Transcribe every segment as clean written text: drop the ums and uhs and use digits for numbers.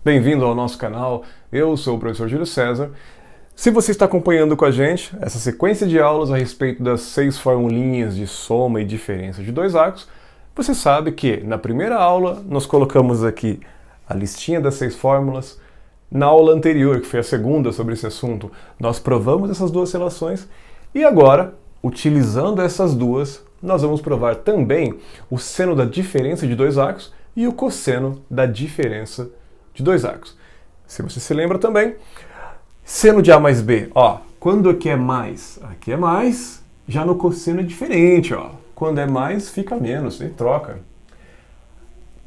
Bem-vindo ao nosso canal, eu sou o professor Júlio César. Se você está acompanhando com a gente essa sequência de aulas a respeito das 6 formulinhas de soma e diferença de dois arcos, você sabe que na primeira aula nós colocamos aqui a listinha das 6 fórmulas. Na aula anterior, que foi a segunda sobre esse assunto, nós provamos essas duas relações e agora, utilizando essas duas, nós vamos provar também o seno da diferença de dois arcos e o cosseno da diferença de dois arcos. Se você se lembra também, seno de A mais B, ó, quando aqui é mais, já no cosseno é diferente, ó. Quando é mais, fica menos, e troca.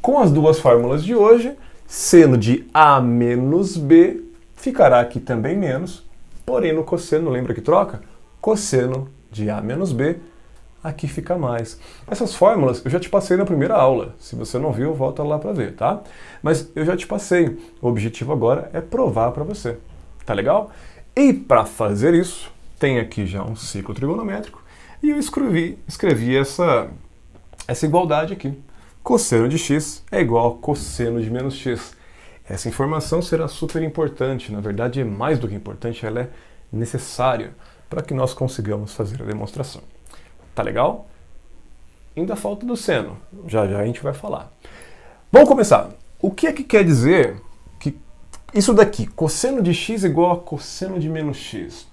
Com as duas fórmulas de hoje, seno de A menos B ficará aqui também menos, porém no cosseno, lembra que troca? Cosseno de A menos B, aqui fica mais. Essas fórmulas eu já te passei na primeira aula. Se você não viu, volta lá para ver, tá? Mas eu já te passei. O objetivo agora é provar para você. Tá legal? E para fazer isso, tem aqui já um ciclo trigonométrico e eu escrevi essa igualdade aqui. Cosseno de x é igual a cosseno de menos x. Essa informação será super importante. Na verdade, é mais do que importante, ela é necessária para que nós consigamos fazer a demonstração. Tá legal? Ainda falta do seno. Já já a gente vai falar. Vamos começar. O que é que quer dizer que isso daqui, cosseno de x igual a cosseno de menos x?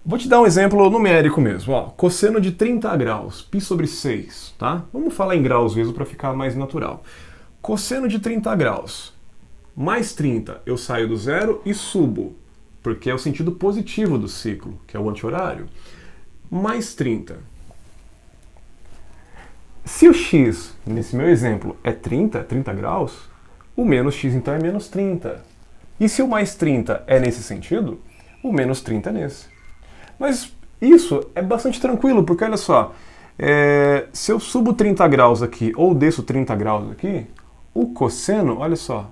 Vou te dar um exemplo numérico mesmo. Ó, cosseno de 30 graus, π sobre 6. Tá? Vamos falar em graus mesmo para ficar mais natural. Cosseno de 30 graus. Mais 30, eu saio do zero e subo, porque é o sentido positivo do ciclo, que é o anti-horário. Mais 30. Se o x, nesse meu exemplo, é 30 graus, o menos x então é menos 30. E se o mais 30 é nesse sentido, o menos 30 é nesse. Mas isso é bastante tranquilo, porque olha só, se eu subo 30 graus aqui ou desço 30 graus aqui, o cosseno, olha só,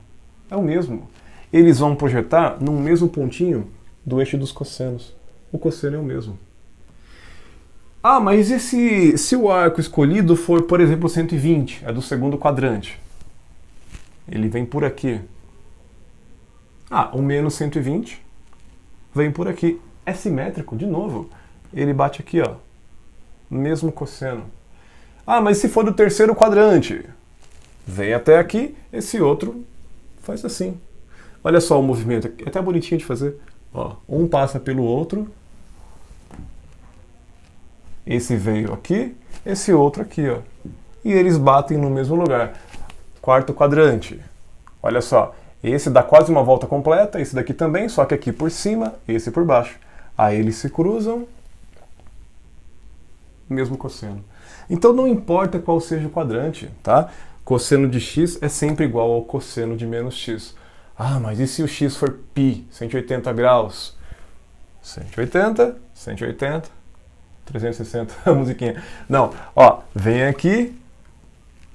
é o mesmo. Eles vão projetar no mesmo pontinho do eixo dos cossenos. O cosseno é o mesmo. Ah, mas e se o arco escolhido for, por exemplo, 120, é do segundo quadrante? Ele vem por aqui. Ah, o menos 120 vem por aqui. É simétrico, de novo. Ele bate aqui, ó. Mesmo cosseno. Ah, mas se for do terceiro quadrante? Vem até aqui, esse outro faz assim. Olha só o movimento, é até bonitinho de fazer. Ó, um passa pelo outro. Esse veio aqui, esse outro aqui, ó. E eles batem no mesmo lugar. Quarto quadrante. Olha só, esse dá quase uma volta completa, esse daqui também, só que aqui por cima, esse por baixo. Aí eles se cruzam, mesmo cosseno. Então não importa qual seja o quadrante, tá? Cosseno de x é sempre igual ao cosseno de menos x. Ah, mas e se o x for π, 180 graus? 180, 180... 360, a musiquinha. Não, ó, vem aqui,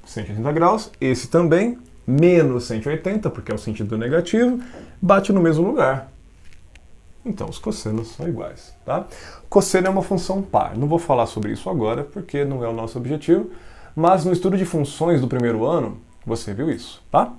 180 graus, esse também, menos 180, porque é o sentido negativo, bate no mesmo lugar. Então, os cossenos são iguais, tá? Cosseno é uma função par. Não vou falar sobre isso agora, porque não é o nosso objetivo, mas no estudo de funções do primeiro ano, você viu isso, tá?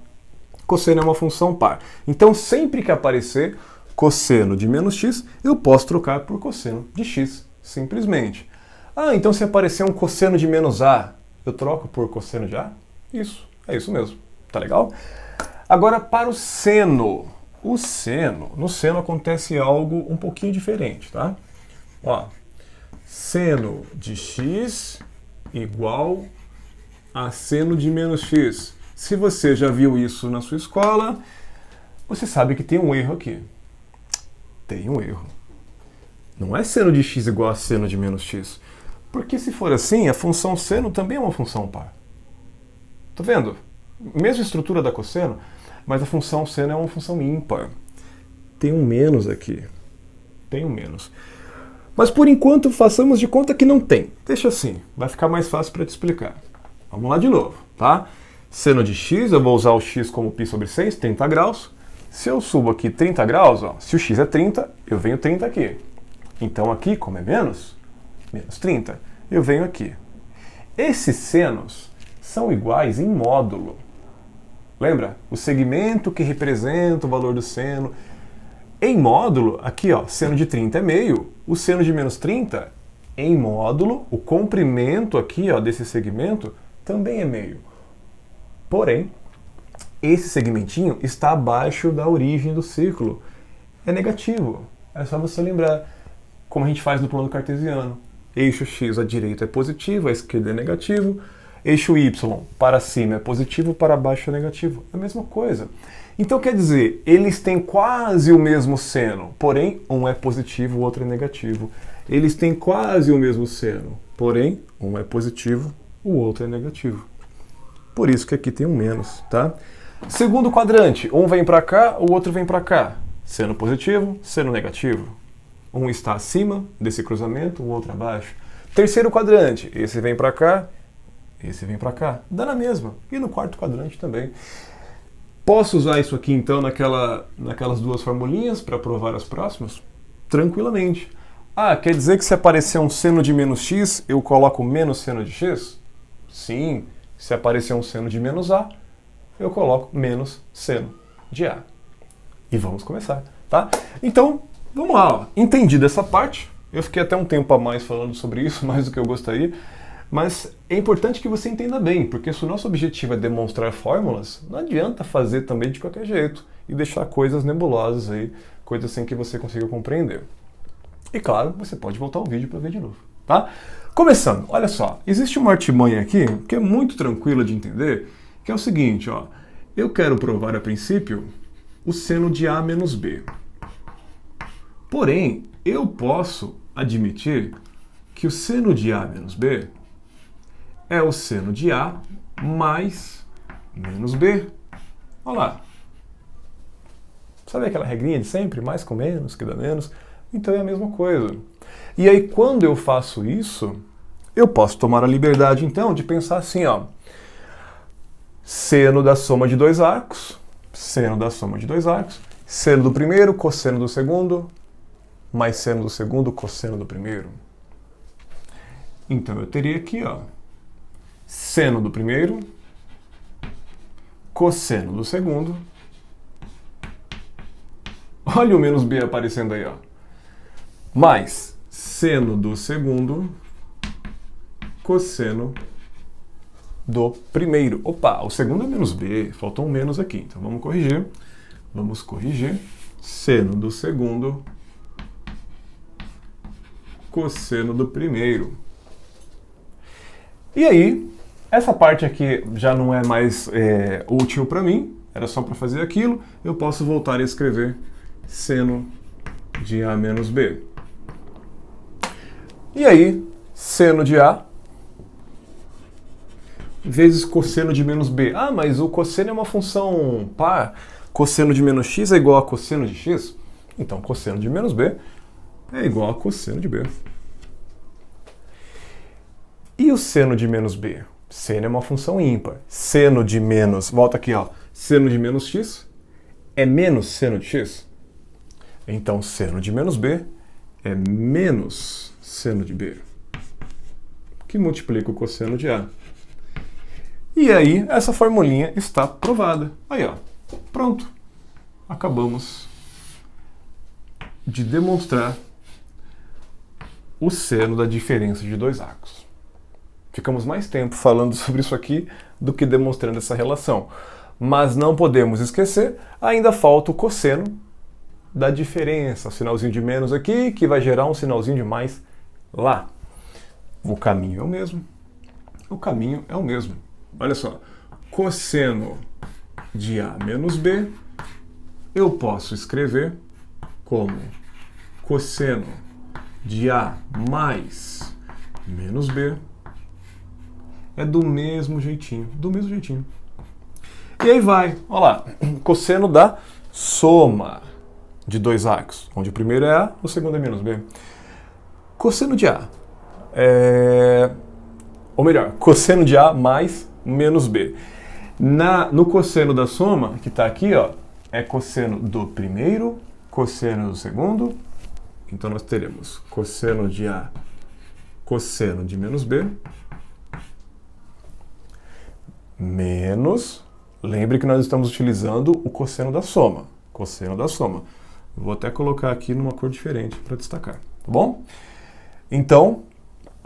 Cosseno é uma função par. Então, sempre que aparecer cosseno de menos x, eu posso trocar por cosseno de x. Simplesmente. Ah, então se aparecer um cosseno de menos A, eu troco por cosseno de A? Isso, é isso mesmo. Tá legal? Agora para o seno. No seno acontece algo um pouquinho diferente, tá? Ó, seno de x igual a seno de menos x. Se você já viu isso na sua escola, você sabe que tem um erro aqui. Tem um erro. Não é seno de x igual a seno de menos x. Porque se for assim, a função seno também é uma função par. Tá vendo? Mesma estrutura da cosseno, mas a função seno é uma função ímpar. Tem um menos aqui. Tem um menos. Mas por enquanto façamos de conta que não tem. Deixa assim, vai ficar mais fácil para te explicar. Vamos lá de novo, tá? Seno de x, eu vou usar o x como π sobre 6, 30 graus. Se eu subo aqui 30 graus, ó, se o x é 30, eu venho 30 aqui. Então aqui, como é menos 30, eu venho aqui. Esses senos são iguais em módulo. Lembra? O segmento que representa o valor do seno. Em módulo, aqui ó, seno de 30 é meio. O seno de menos 30, em módulo, o comprimento aqui ó, desse segmento também é meio. Porém, esse segmentinho está abaixo da origem do círculo. É negativo. É só você lembrar como a gente faz no plano cartesiano. Eixo x à direita é positivo, à esquerda é negativo. Eixo y para cima é positivo, para baixo é negativo. É a mesma coisa. Então quer dizer, eles têm quase o mesmo seno, porém um é positivo, o outro é negativo. Eles têm quase o mesmo seno, porém um é positivo, o outro é negativo. Por isso que aqui tem um menos, tá? Segundo quadrante, um vem para cá, o outro vem para cá. Seno positivo, seno negativo. Um está acima desse cruzamento, o outro abaixo. Terceiro quadrante, esse vem para cá, esse vem para cá. Dá na mesma. E no quarto quadrante também. Posso usar isso aqui então naquelas duas formulinhas para provar as próximas? Tranquilamente. Ah, quer dizer que se aparecer um seno de menos x, eu coloco menos seno de x? Sim. Se aparecer um seno de menos a, eu coloco menos seno de a. E vamos começar, tá? Então, vamos lá. Ó. Entendi dessa parte. Eu fiquei até um tempo a mais falando sobre isso, mais do que eu gostaria. Mas é importante que você entenda bem, porque se o nosso objetivo é demonstrar fórmulas, não adianta fazer também de qualquer jeito e deixar coisas nebulosas aí, coisas sem que você consiga compreender. E claro, você pode voltar o vídeo para ver de novo, tá? Começando, olha só, existe uma artimanha aqui que é muito tranquila de entender, que é o seguinte, ó, eu quero provar a princípio o seno de A menos B. Porém, eu posso admitir que o seno de A menos B é o seno de A mais menos B. Olha lá. Sabe aquela regrinha de sempre? Mais com menos, que dá menos? Então é a mesma coisa. E aí, quando eu faço isso, eu posso tomar a liberdade, então, de pensar assim, ó. Seno da soma de dois arcos, seno da soma de dois arcos, seno do primeiro, cosseno do segundo, mais seno do segundo, cosseno do primeiro. Então eu teria aqui, ó, seno do primeiro, cosseno do segundo. Olha o menos b aparecendo aí, ó. Mais seno do segundo, cosseno do primeiro. Opa, o segundo é menos b, faltou um menos aqui. Então vamos corrigir. Vamos corrigir. Seno do segundo, cosseno do primeiro. E aí, essa parte aqui já não é mais útil para mim, era só para fazer aquilo, eu posso voltar a escrever seno de A menos B. E aí, seno de A vezes cosseno de menos B. Ah, mas o cosseno é uma função par, cosseno de menos x é igual a cosseno de x? Então, cosseno de menos B é igual a cosseno de B. E o seno de menos b? Seno é uma função ímpar. Seno de menos, volta aqui, ó. Seno de menos x é menos seno de x. Então, seno de menos b é menos seno de b, que multiplica o cosseno de A. E aí, essa formulinha está provada. Aí, ó. Pronto. Acabamos de demonstrar o seno da diferença de dois arcos. Ficamos mais tempo falando sobre isso aqui do que demonstrando essa relação. Mas não podemos esquecer, ainda falta o cosseno da diferença. O sinalzinho de menos aqui, que vai gerar um sinalzinho de mais lá. O caminho é o mesmo. O caminho é o mesmo. Olha só. Cosseno de A menos B, eu posso escrever como cosseno de A mais menos B. É do mesmo jeitinho, do mesmo jeitinho. E aí vai, olha lá, cosseno da soma de dois arcos, onde o primeiro é A, o segundo é menos B. Cosseno de A, ou melhor, cosseno de A mais menos B. No cosseno da soma, que está aqui, ó, é cosseno do primeiro, cosseno do segundo. Então nós teremos cosseno de A, cosseno de menos B, menos Lembre que nós estamos utilizando o cosseno da soma. Cosseno da soma. Vou até colocar aqui numa cor diferente para destacar, tá bom? Então,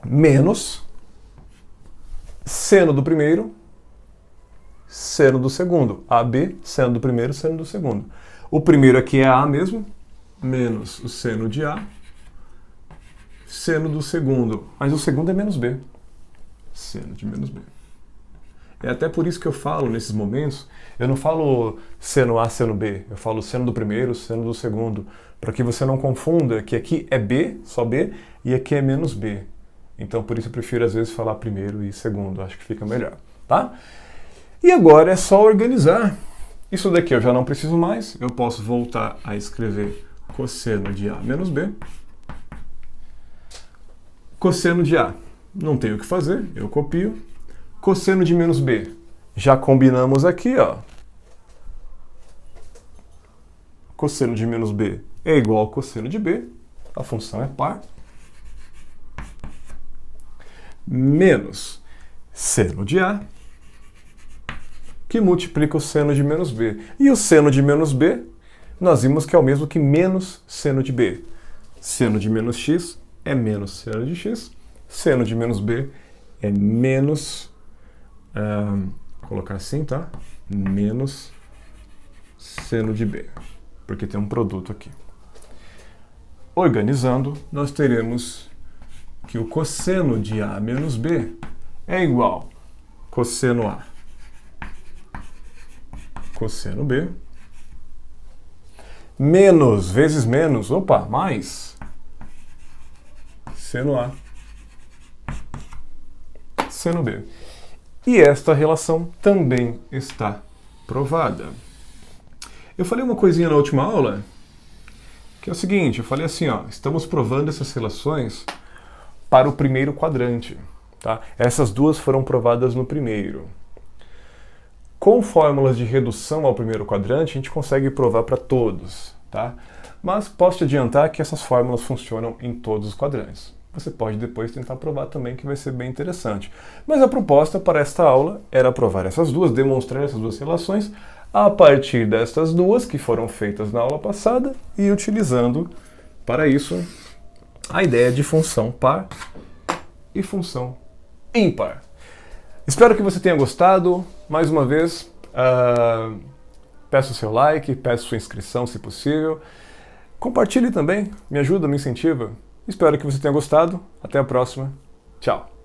menos seno do primeiro, seno do segundo. AB, seno do primeiro, seno do segundo. O primeiro aqui é A mesmo, menos o seno de A, seno do segundo. Mas o segundo é menos B. Seno de menos B. É até por isso que eu falo, nesses momentos, eu não falo seno A, seno B. Eu falo seno do primeiro, seno do segundo. Para que você não confunda que aqui é B, só B, e aqui é menos B. Então, por isso eu prefiro, às vezes, falar primeiro e segundo. Acho que fica melhor, tá? E agora é só organizar. Isso daqui eu já não preciso mais. Eu posso voltar a escrever cosseno de A menos B. Cosseno de A. Não tenho o que fazer, eu copio. Cosseno de menos B. Já combinamos aqui, ó. Cosseno de menos B é igual ao cosseno de B. A função é par. Menos seno de A, que multiplica o seno de menos B. E o seno de menos B, nós vimos que é o mesmo que menos seno de B. Seno de menos x é menos seno de x. Seno de menos B é menos... vou colocar assim, tá? Menos seno de B. Porque tem um produto aqui. Organizando, nós teremos que o cosseno de A menos B é igual a cosseno A, cosseno B, menos vezes menos, opa, mais seno A, seno B. E esta relação também está provada. Eu falei uma coisinha na última aula, que é o seguinte, eu falei assim, ó, estamos provando essas relações para o primeiro quadrante. Tá? Essas duas foram provadas no primeiro. Com fórmulas de redução ao primeiro quadrante, a gente consegue provar para todos. Tá? Mas posso te adiantar que essas fórmulas funcionam em todos os quadrantes. Você pode depois tentar provar também, que vai ser bem interessante. Mas a proposta para esta aula era provar essas duas, demonstrar essas duas relações a partir destas duas que foram feitas na aula passada e utilizando para isso a ideia de função par e função ímpar. Espero que você tenha gostado. Mais uma vez, peço seu like, peço sua inscrição se possível. Compartilhe também, me ajuda, me incentiva. Espero que você tenha gostado. Até a próxima. Tchau.